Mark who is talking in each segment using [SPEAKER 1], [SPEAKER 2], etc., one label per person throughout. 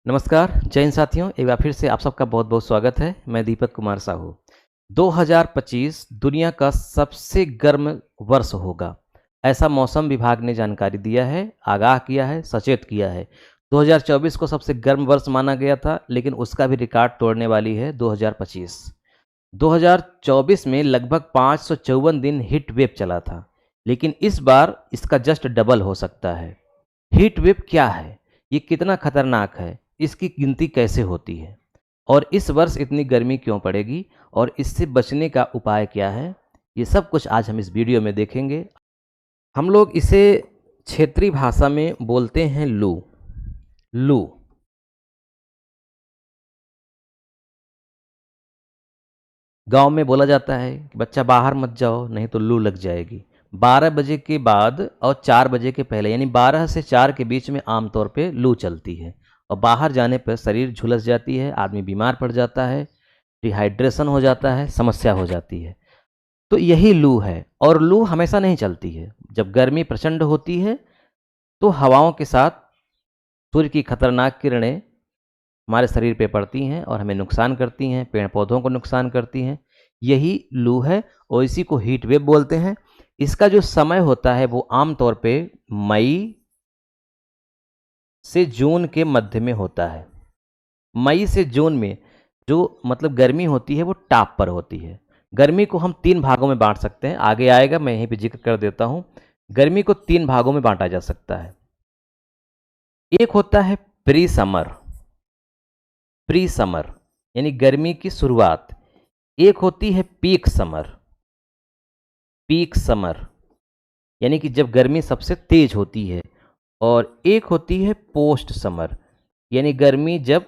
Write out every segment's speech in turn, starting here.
[SPEAKER 1] नमस्कार, जय हिंद साथियों। एक बार फिर से आप सबका बहुत बहुत स्वागत है। मैं दीपक कुमार साहू। 2025 दुनिया का सबसे गर्म वर्ष होगा, ऐसा मौसम विभाग ने जानकारी दिया है, आगाह किया है, सचेत किया है। 2024 को सबसे गर्म वर्ष माना गया था, लेकिन उसका भी रिकॉर्ड तोड़ने वाली है 2025। 2024 में लगभग 554 दिन हीट वेव चला था, लेकिन इस बार इसका जस्ट डबल हो सकता है। हीट वेव क्या है, ये कितना खतरनाक है, इसकी गिनती कैसे होती है और इस वर्ष इतनी गर्मी क्यों पड़ेगी और इससे बचने का उपाय क्या है, ये सब कुछ आज हम इस वीडियो में देखेंगे। हम लोग इसे क्षेत्रीय भाषा में बोलते हैं लू। लू गांव में बोला जाता है कि बच्चा बाहर मत जाओ नहीं तो लू लग जाएगी। 12 बजे के बाद और 4 बजे के पहले यानी 12 से 4 के बीच में आमतौर पे लू चलती है और बाहर जाने पर शरीर झुलस जाती है, आदमी बीमार पड़ जाता है, डिहाइड्रेशन हो जाता है, समस्या हो जाती है। तो यही लू है और लू हमेशा नहीं चलती है। जब गर्मी प्रचंड होती है तो हवाओं के साथ सूर्य की खतरनाक किरणें हमारे शरीर पे पड़ती हैं और हमें नुकसान करती हैं, पेड़ पौधों को नुकसान करती हैं। यही लू है और इसी को हीट वेव बोलते हैं। इसका जो समय होता है वो आमतौर पे मई से जून के मध्य में होता है। मई से जून में जो मतलब गर्मी होती है वो टाप पर होती है। गर्मी को हम 3 भागों में बांट सकते हैं, आगे आएगा, मैं यहीं पे जिक्र कर देता हूँ। गर्मी को 3 भागों में बांटा जा सकता है। एक होता है प्री समर, प्री समर यानी गर्मी की शुरुआत। एक होती है पीक समर, पीक समर यानी कि जब गर्मी सबसे तेज होती है। और एक होती है पोस्ट समर यानी गर्मी जब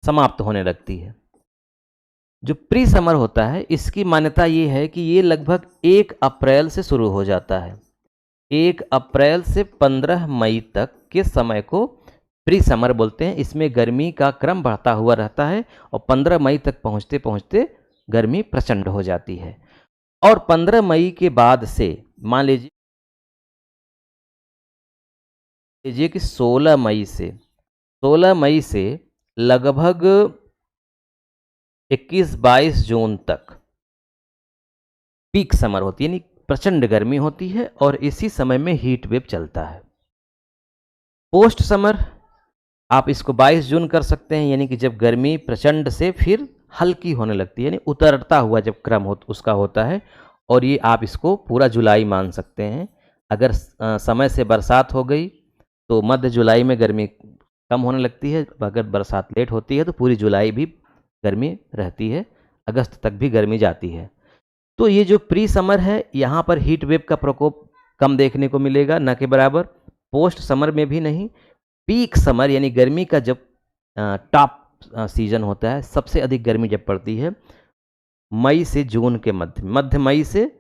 [SPEAKER 1] समाप्त होने लगती है। जो प्री समर होता है इसकी मान्यता ये है कि ये लगभग 1 अप्रैल से शुरू हो जाता है। 1 अप्रैल से 15 मई तक के समय को प्री समर बोलते हैं। इसमें गर्मी का क्रम बढ़ता हुआ रहता है और 15 मई तक पहुंचते पहुंचते गर्मी प्रचंड हो जाती है। और 15 मई के बाद से मान लीजिए कि 16 मई से लगभग 21-22 जून तक पीक समर होती है यानी प्रचंड गर्मी होती है और इसी समय में हीट वेव चलता है। पोस्ट समर आप इसको 22 जून कर सकते हैं यानी कि जब गर्मी प्रचंड से फिर हल्की होने लगती है यानी उतरता हुआ जब क्रम उसका होता है। और ये आप इसको पूरा जुलाई मान सकते हैं। अगर समय से बरसात हो गई तो मध्य जुलाई में गर्मी कम होने लगती है, अगर बरसात लेट होती है तो पूरी जुलाई भी गर्मी रहती है, अगस्त तक भी गर्मी जाती है। तो ये जो प्री समर है यहाँ पर हीट वेव का प्रकोप कम देखने को मिलेगा, न के बराबर। पोस्ट समर में भी नहीं। पीक समर यानी गर्मी का जब टॉप सीजन होता है, सबसे अधिक गर्मी जब पड़ती है मई से जून के मध्य मई से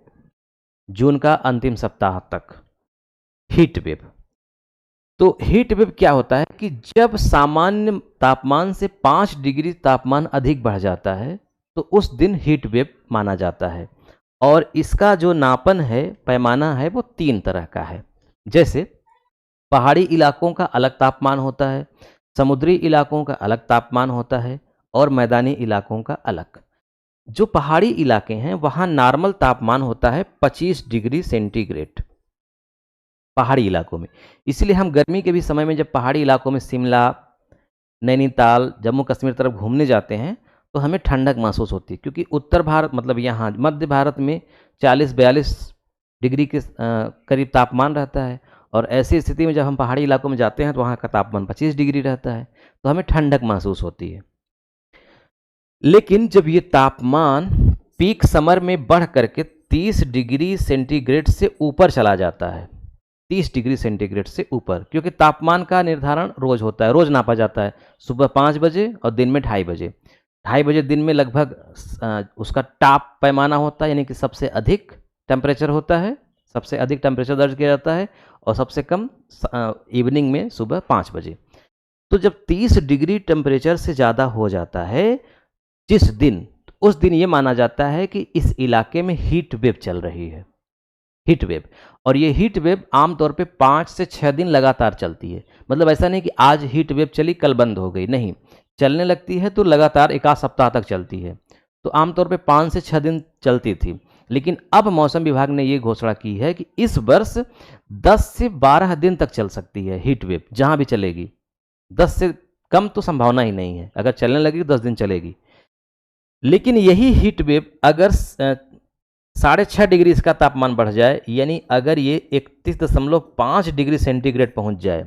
[SPEAKER 1] जून का अंतिम सप्ताह तक, हीट वेव। तो हीट वेव क्या होता है कि जब सामान्य तापमान से 5 डिग्री तापमान अधिक बढ़ जाता है तो उस दिन हीट वेव माना जाता है। और इसका जो नापन है, पैमाना है, वो 3 तरह का है। जैसे पहाड़ी इलाकों का अलग तापमान होता है, समुद्री इलाकों का अलग तापमान होता है और मैदानी इलाकों का अलग। जो पहाड़ी इलाके हैं वहाँ नॉर्मल तापमान होता है 25 डिग्री सेंटीग्रेड पहाड़ी इलाकों में। इसलिए हम गर्मी के भी समय में जब पहाड़ी इलाकों में शिमला, नैनीताल, जम्मू कश्मीर तरफ घूमने जाते हैं तो हमें ठंडक महसूस होती है, क्योंकि उत्तर भारत मतलब यहाँ मध्य भारत में 40-42 डिग्री के करीब तापमान रहता है और ऐसी स्थिति में जब हम पहाड़ी इलाकों में जाते हैं तो वहाँ का तापमान 25 डिग्री रहता है, तो हमें ठंडक महसूस होती है। लेकिन जब ये तापमान पीक समर में बढ़ करके 30 डिग्री सेंटीग्रेड से ऊपर चला जाता है, 30 डिग्री सेंटीग्रेड से ऊपर, क्योंकि तापमान का निर्धारण रोज होता है, रोज नापा जाता है, सुबह 5 बजे और दिन में 2:30 बजे। 2:30 बजे दिन में लगभग उसका टॉप पैमाना होता है यानी कि सबसे अधिक टेम्परेचर होता है, सबसे अधिक टेम्परेचर दर्ज किया जाता है, और सबसे कम इवनिंग में सुबह 5 बजे। तो जब 30 डिग्री टेम्परेचर से ज़्यादा हो जाता है जिस दिन, उस दिन ये माना जाता है कि इस इलाके में हीट वेव चल रही है, हीट वेव। और ये हीट वेव आमतौर पे 5 से 6 दिन लगातार चलती है। मतलब ऐसा नहीं कि आज हीट वेव चली कल बंद हो गई, नहीं, चलने लगती है तो लगातार एक आध सप्ताह तक चलती है। तो आमतौर पे 5 से 6 दिन चलती थी, लेकिन अब मौसम विभाग ने ये घोषणा की है कि इस वर्ष 10 से 12 दिन तक चल सकती है हीट वेव, जहाँ भी चलेगी। 10 से कम तो संभावना ही नहीं है, अगर चलने लगेगी 10 दिन चलेगी। लेकिन यही हीट वेव अगर 6.5 डिग्री इसका तापमान बढ़ जाए, यानी अगर ये 31.5 डिग्री सेंटीग्रेड पहुंच जाए,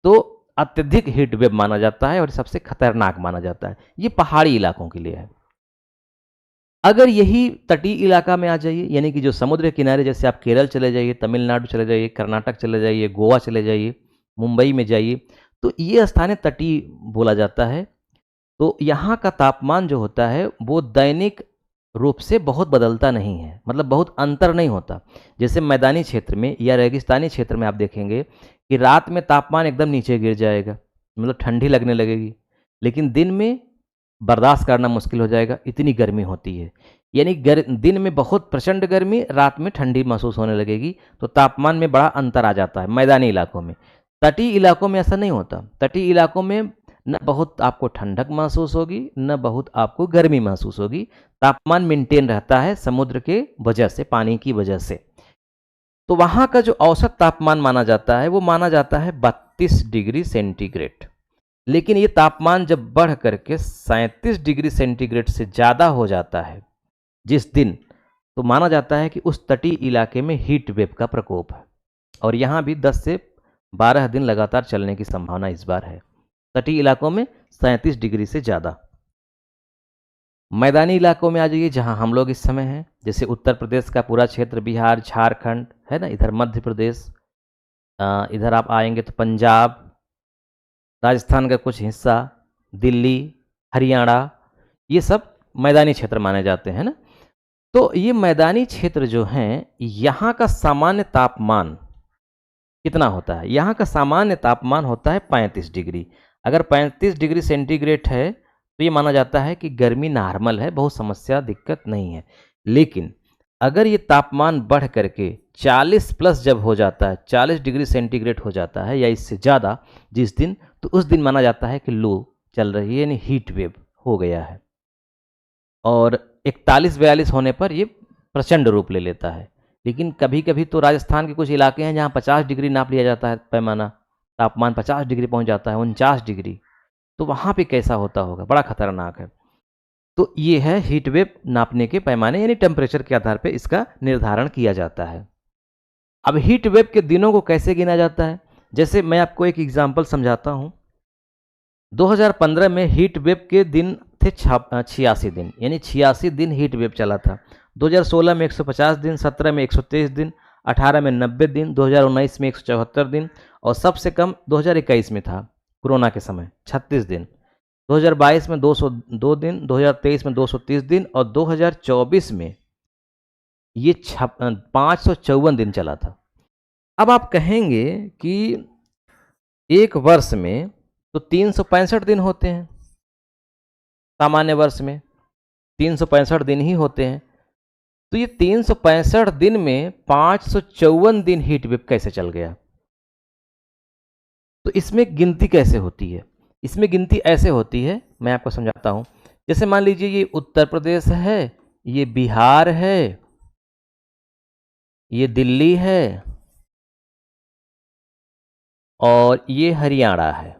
[SPEAKER 1] तो अत्यधिक हीट वेव माना जाता है और सबसे खतरनाक माना जाता है। ये पहाड़ी इलाकों के लिए है। अगर यही तटीय इलाका में आ जाइए, यानी कि जो समुद्र के किनारे, जैसे आप केरल चले जाइए, तमिलनाडु चले जाइए, कर्नाटक चले जाइए, गोवा चले जाइए, मुंबई में जाइए, तो ये स्थानीय तटीय बोला जाता है। तो यहाँ का तापमान जो होता है वो दैनिक रूप से बहुत बदलता नहीं है, मतलब बहुत अंतर नहीं होता। जैसे मैदानी क्षेत्र में या रेगिस्तानी क्षेत्र में आप देखेंगे कि रात में तापमान एकदम नीचे गिर जाएगा, मतलब ठंडी लगने लगेगी, लेकिन दिन में बर्दाश्त करना मुश्किल हो जाएगा, इतनी गर्मी होती है। यानी दिन में बहुत प्रचंड गर्मी, रात में ठंडी महसूस होने लगेगी, तो तापमान में बड़ा अंतर आ जाता है मैदानी इलाकों में। तटीय इलाकों में ऐसा नहीं होता। तटीय इलाकों में न बहुत आपको ठंडक महसूस होगी, न बहुत आपको गर्मी महसूस होगी। तापमान मेंटेन रहता है समुद्र के वजह से, पानी की वजह से। तो वहाँ का जो औसत तापमान माना जाता है वो माना जाता है 32 डिग्री सेंटीग्रेड। लेकिन ये तापमान जब बढ़ करके 37 डिग्री सेंटीग्रेड से ज़्यादा हो जाता है जिस दिन, तो माना जाता है कि उस तटीय इलाके में हीट वेव का प्रकोप है। और यहाँ भी 10 से 12 दिन लगातार चलने की संभावना इस बार है, तटीय इलाकों में 37 डिग्री से ज़्यादा। मैदानी इलाकों में आ जाइए जहाँ हम लोग इस समय हैं, जैसे उत्तर प्रदेश का पूरा क्षेत्र, बिहार, झारखंड है ना, इधर मध्य प्रदेश, इधर आप आएंगे तो पंजाब, राजस्थान का कुछ हिस्सा, दिल्ली, हरियाणा, ये सब मैदानी क्षेत्र माने जाते हैं ना। तो ये मैदानी क्षेत्र जो हैं, यहाँ का सामान्य तापमान कितना होता है? यहाँ का सामान्य तापमान होता है 35 डिग्री। अगर 35 डिग्री सेंटीग्रेड है तो ये माना जाता है कि गर्मी नॉर्मल है, बहुत समस्या दिक्कत नहीं है। लेकिन अगर ये तापमान बढ़ करके 40 प्लस जब हो जाता है, 40 डिग्री सेंटीग्रेड हो जाता है या इससे ज़्यादा जिस दिन, तो उस दिन माना जाता है कि लू चल रही है, यानी हीट वेव हो गया है। और 41-42 होने पर ये प्रचंड रूप ले लेता है। लेकिन कभी कभी तो राजस्थान के कुछ इलाके हैं जहाँ 50 डिग्री नाप लिया जाता है, पैमाना, तापमान 50 डिग्री पहुँच जाता है, 49 डिग्री। तो वहाँ पे कैसा होता होगा, बड़ा खतरनाक है। तो ये है हीट वेव नापने के पैमाने, यानी टेम्परेचर के आधार पे इसका निर्धारण किया जाता है। अब हीट वेव के दिनों को कैसे गिना जाता है, जैसे मैं आपको एक एग्जांपल समझाता हूँ। 2015 में हीट वेव के दिन थे 86 दिन, यानी 86 दिन हीट वेव चला था। 2016 में 150 दिन, 17 में 123 दिन, 18 में 90 दिन, 2019 में 174 दिन, और सबसे कम 2021 में था कोरोना के समय 36 दिन। 2022 में 202 दिन, 2023 में 230 दिन, और 2024 में ये 554 दिन चला था। अब आप कहेंगे कि एक वर्ष में तो 365 दिन होते हैं, सामान्य वर्ष में 365 दिन ही होते हैं, तो ये 365 दिन में 554 दिन हीट वेव कैसे चल गया? तो इसमें गिनती कैसे होती है? इसमें गिनती ऐसे होती है, मैं आपको समझाता हूँ। जैसे मान लीजिए ये उत्तर प्रदेश है, ये बिहार है, ये दिल्ली है, और ये हरियाणा है,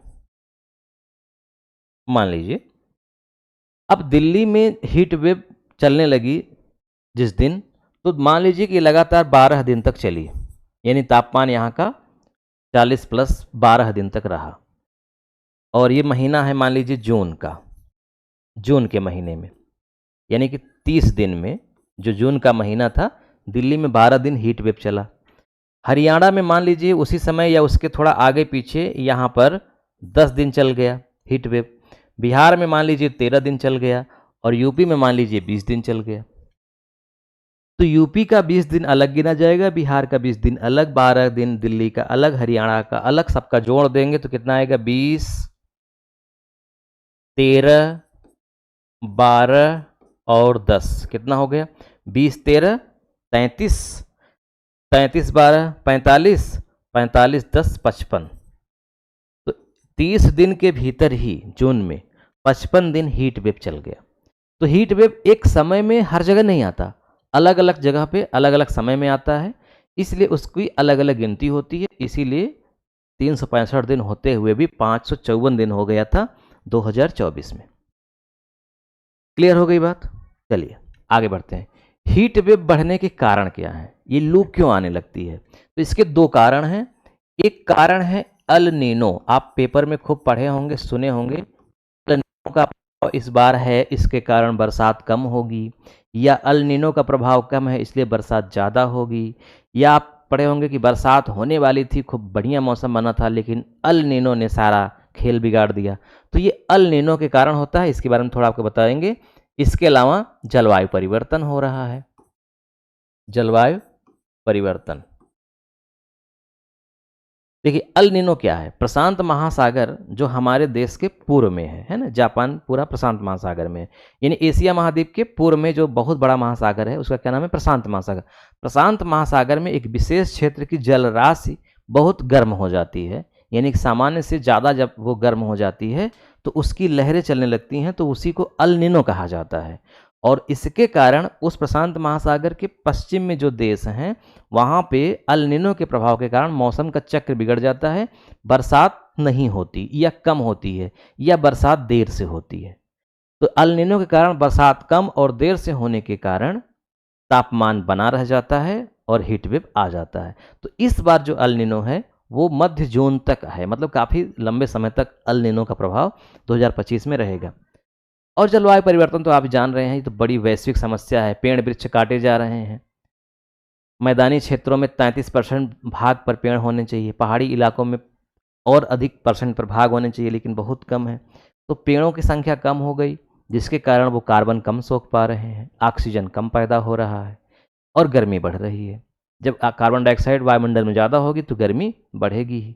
[SPEAKER 1] मान लीजिए। अब दिल्ली में हीट वेव चलने लगी जिस दिन, तो मान लीजिए कि लगातार 12 दिन तक चली, यानी तापमान यहाँ का 40 प्लस 12 दिन तक रहा। और ये महीना है मान लीजिए जून का, जून के महीने में, यानी कि 30 दिन में, जो जून का महीना था, दिल्ली में 12 दिन हीट वेव चला। हरियाणा में मान लीजिए उसी समय या उसके थोड़ा आगे पीछे यहाँ पर 10 दिन चल गया हीट वेव। बिहार में मान लीजिए 13 दिन चल गया, और यूपी में मान लीजिए 20 दिन चल गया। तो यूपी का 20 दिन अलग गिना जाएगा, बिहार का 20 दिन अलग, 12 दिन दिल्ली का अलग, हरियाणा का अलग, सबका जोड़ देंगे तो कितना आएगा? 20, 13, 12 और 10, कितना हो गया? 20, 13, 33, 33 12 45, 45 10 55। तो 30 दिन के भीतर ही जून में 55 दिन हीट वेव चल गया। तो हीट वेव एक समय में हर जगह नहीं आता, अलग अलग जगह पे अलग अलग समय में आता है, इसलिए उसकी अलग अलग गिनती होती है। इसीलिए 365 दिन होते हुए भी 554 दिन हो गया था 2024 में। क्लियर हो गई बात? चलिए आगे बढ़ते हैं। हीट वेव बढ़ने के कारण क्या है, ये लू क्यों आने लगती है? तो इसके दो कारण हैं। एक कारण है अल नीनो, आप पेपर में खूब पढ़े होंगे, सुने होंगे। अल नीनो का प्रभाव इस बार है, इसके कारण बरसात कम होगी, या अल नीनो का प्रभाव कम है इसलिए बरसात ज़्यादा होगी, या आप पढ़े होंगे कि बरसात होने वाली थी, खूब बढ़िया मौसम बना था, लेकिन अल नीनो ने सारा खेल बिगाड़ दिया। तो ये अल नीनो के कारण होता है, इसके बारे में थोड़ा आपको बताएंगे। इसके अलावा जलवायु परिवर्तन हो रहा है। जलवायु परिवर्तन, देखिए अल नीनो क्या है? प्रशांत महासागर जो हमारे देश के पूर्व में है ना, जापान पूरा प्रशांत महासागर में है, यानी एशिया महाद्वीप के पूर्व में जो बहुत बड़ा महासागर है उसका क्या नाम है? प्रशांत महासागर। प्रशांत महासागर में एक विशेष क्षेत्र की जल राशि बहुत गर्म हो जाती है, यानी कि सामान्य से ज़्यादा जब वो गर्म हो जाती है तो उसकी लहरें चलने लगती हैं, तो उसी को अल नीनो कहा जाता है। और इसके कारण उस प्रशांत महासागर के पश्चिम में जो देश हैं वहाँ पे अल नीनो के प्रभाव के कारण मौसम का चक्र बिगड़ जाता है, बरसात नहीं होती या कम होती है, या बरसात देर से होती है। तो अल नीनो के कारण बरसात कम और देर से होने के कारण तापमान बना रह जाता है और हीट वेव आ जाता है। तो इस बार जो अल नीनो है वो मध्य जून तक है, मतलब काफ़ी लंबे समय तक अल नीनो का प्रभाव 2025 में रहेगा। और जलवायु परिवर्तन तो आप जान रहे हैं, ये तो बड़ी वैश्विक समस्या है। पेड़ वृक्ष काटे जा रहे हैं, मैदानी क्षेत्रों में 33% भाग पर पेड़ होने चाहिए, पहाड़ी इलाकों में और अधिक परसेंट पर भाग होने चाहिए, लेकिन बहुत कम है। तो पेड़ों की संख्या कम हो गई, जिसके कारण वो कार्बन कम सोख पा रहे हैं, ऑक्सीजन कम पैदा हो रहा है और गर्मी बढ़ रही है। जब कार्बन डाइऑक्साइड वायुमंडल में ज़्यादा होगी तो गर्मी बढ़ेगी ही।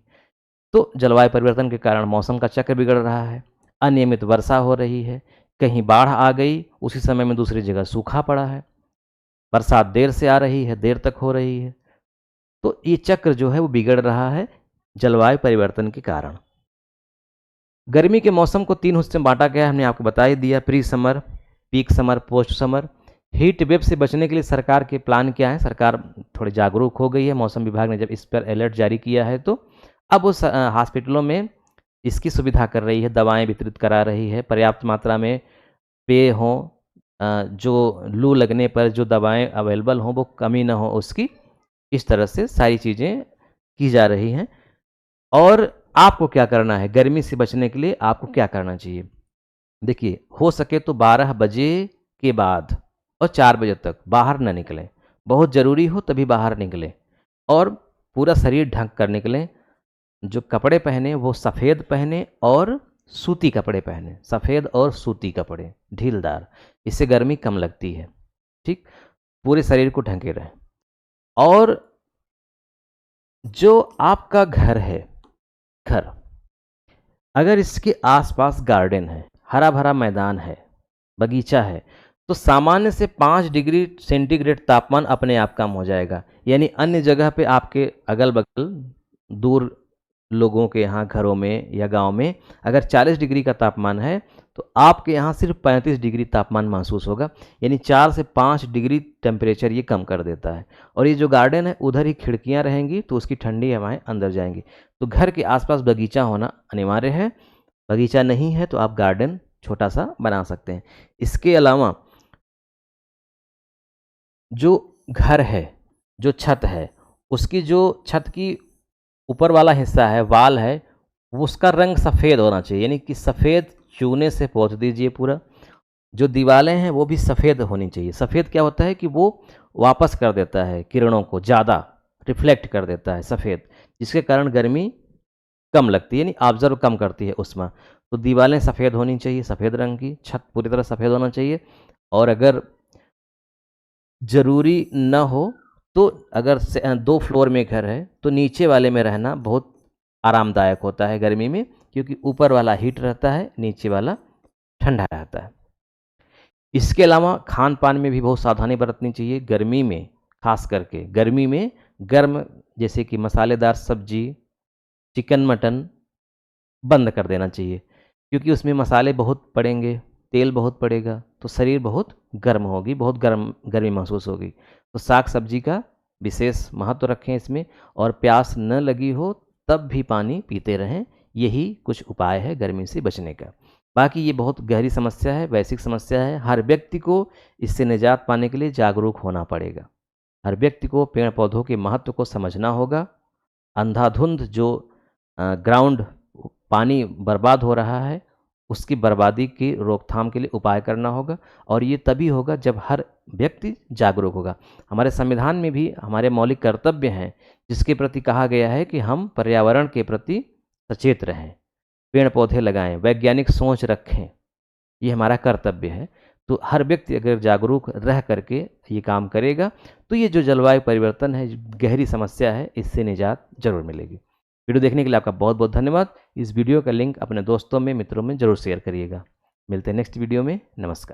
[SPEAKER 1] तो जलवायु परिवर्तन के कारण मौसम का चक्र बिगड़ रहा है, अनियमित वर्षा हो रही है, कहीं बाढ़ आ गई उसी समय में दूसरी जगह सूखा पड़ा है, बरसात देर से आ रही है, देर तक हो रही है। तो ये चक्र जो है वो बिगड़ रहा है जलवायु परिवर्तन के कारण। गर्मी के मौसम को 3 हिस्से में बांटा गया है, हमने आपको बता ही दिया, pre summer, peak summer, post summer. Heat wave से बचने के लिए सरकार के प्लान क्या है? सरकार थोड़ी जागरूक हो गई है, मौसम विभाग ने जब इस पर अलर्ट जारी किया है तो अब उस हॉस्पिटलों में इसकी सुविधा कर रही है, दवाएं वितरित करा रही है, पर्याप्त मात्रा में पेय हों, जो लू लगने पर जो दवाएं अवेलेबल हों वो कमी ना हो उसकी, इस तरह से सारी चीज़ें की जा रही हैं। और आपको क्या करना है गर्मी से बचने के लिए? आपको क्या करना चाहिए? देखिए, हो सके तो 12 बजे के बाद और 4 बजे तक बाहर न निकलें, बहुत ज़रूरी हो तभी बाहर निकलें, और पूरा शरीर ढक कर निकलें। जो कपड़े पहने वो सफ़ेद पहने और सूती कपड़े पहने, सफ़ेद और सूती कपड़े ढीलदार, इससे गर्मी कम लगती है। ठीक, पूरे शरीर को ढके रहें। और जो आपका घर है, घर अगर इसके आसपास गार्डन है, हरा भरा मैदान है, बगीचा है, तो सामान्य से 5 डिग्री सेंटीग्रेड तापमान अपने आप कम हो जाएगा। यानी अन्य जगह पे आपके अगल बगल दूर लोगों के यहाँ घरों में या गांव में अगर 40 डिग्री का तापमान है तो आपके यहाँ सिर्फ 35 डिग्री तापमान महसूस होगा, यानी 4 से 5 डिग्री टेम्परेचर ये कम कर देता है। और ये जो गार्डन है उधर ही खिड़कियाँ रहेंगी तो उसकी ठंडी हवाएं अंदर जाएंगी। तो घर के आसपास बगीचा होना अनिवार्य है, बगीचा नहीं है तो आप गार्डन छोटा सा बना सकते हैं। इसके अलावा जो घर है, जो छत है, उसकी जो छत की ऊपर वाला हिस्सा है, वाल है, वो उसका रंग सफ़ेद होना चाहिए, यानी कि सफ़ेद चूने से पोत दीजिए पूरा। जो दीवारें हैं वो भी सफ़ेद होनी चाहिए। सफ़ेद क्या होता है कि वो वापस कर देता है किरणों को, ज़्यादा रिफ्लेक्ट कर देता है सफ़ेद, जिसके कारण गर्मी कम लगती है, यानी ऑब्जर्व कम करती है उष्मा। तो दीवारें सफ़ेद होनी चाहिए, सफ़ेद रंग की, छत पूरी तरह सफ़ेद होना चाहिए। और अगर ज़रूरी न हो तो अगर 2 फ्लोर में घर है तो नीचे वाले में रहना बहुत आरामदायक होता है गर्मी में, क्योंकि ऊपर वाला हीट रहता है, नीचे वाला ठंडा रहता है। इसके अलावा खान पान में भी बहुत सावधानी बरतनी चाहिए। गर्मी में, खास करके गर्मी में गर्म जैसे कि मसालेदार सब्जी, चिकन, मटन बंद कर देना चाहिए, क्योंकि उसमें मसाले बहुत पड़ेंगे, तेल बहुत पड़ेगा, तो शरीर बहुत गर्म होगी, बहुत गर्मी महसूस होगी। तो साग सब्जी का विशेष महत्व रखें इसमें, और प्यास न लगी हो तब भी पानी पीते रहें। यही कुछ उपाय है गर्मी से बचने का। बाकी ये बहुत गहरी समस्या है, वैश्विक समस्या है। हर व्यक्ति को इससे निजात पाने के लिए जागरूक होना पड़ेगा। हर व्यक्ति को पेड़ पौधों के महत्व को समझना होगा। अंधाधुंध जो ग्राउंड पानी बर्बाद हो रहा है, उसकी बर्बादी की रोकथाम के लिए उपाय करना होगा, और ये तभी होगा जब हर व्यक्ति जागरूक होगा। हमारे संविधान में भी हमारे मौलिक कर्तव्य हैं, जिसके प्रति कहा गया है कि हम पर्यावरण के प्रति सचेत रहें, पेड़ पौधे लगाएं, वैज्ञानिक सोच रखें। ये हमारा कर्तव्य है। तो हर व्यक्ति अगर जागरूक रह करके ये काम करेगा, तो ये जो जलवायु परिवर्तन है, गहरी समस्या है, इससे निजात जरूर मिलेगी। वीडियो देखने के लिए आपका बहुत बहुत धन्यवाद। इस वीडियो का लिंक अपने दोस्तों में, मित्रों में जरूर शेयर करिएगा। मिलते हैं नेक्स्ट वीडियो में। नमस्कार।